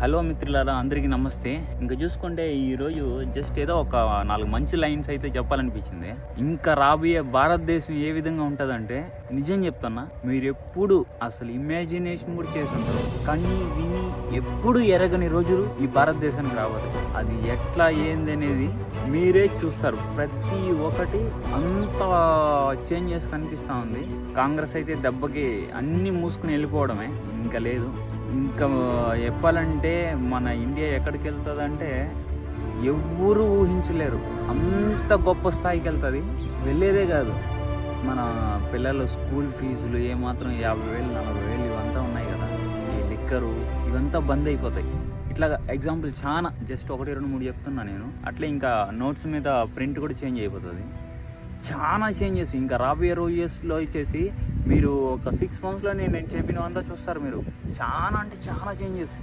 Hello మిత్రులారా, అందరికీ నమస్తే. ఇంకా చూసుకుంటే ఈరోజు జస్ట్ ఏదో ఒక 4 మంచి లైన్స్ అయితే చెప్పాలనిపించింది. ఇంకా రాబోయే భారతదేశం ఏ విధంగా ఉంటుందంటే, నిజం చెప్తున్నా, మీరు ఎప్పుడు అసలు ఇమాజినేషన్ కూడా చేసి ఉంటారు, కానీ విని ఎప్పుడు ఎరగని రోజులు ఈ భారతదేశానికి రాబోతుంది. అది ఎట్లా ఏంది అనేది మీరే చూస్తారు. ప్రతి ఒక్కటి అంత చేంజెస్ కనిపిస్తూ ఉంది. కాంగ్రెస్ అయితే దెబ్బకి అన్ని మూసుకుని వెళ్ళిపోవడమే, ఇంకా లేదు. ఇంకా చెప్పాలంటే మన ఇండియా ఎక్కడికి వెళ్తుందంటే ఎవ్వరూ ఊహించలేరు, అంత గొప్ప స్థాయికి వెళ్తుంది. వెళ్ళేదే కాదు, మన పిల్లల స్కూల్ ఫీజులు ఏమాత్రం 50,000 40,000 ఇవంతా ఉన్నాయి కదా, ఈ లిక్కరు ఇవంతా బంద్ అయిపోతాయి. ఇట్లా ఎగ్జాంపుల్ చాలా జస్ట్ 1 2 3 చెప్తున్నా నేను. అట్లే ఇంకా నోట్స్ మీద ప్రింట్ కూడా చేంజ్ అయిపోతుంది. చాలా చేంజెస్ ఇంకా రాబోయే రోజెస్లో వచ్చేసి మీరు ఒక 6 monthsలో నేను చెప్పినవంతా చూస్తారు మీరు. చాలా అంటే చాలా చేంజెస్.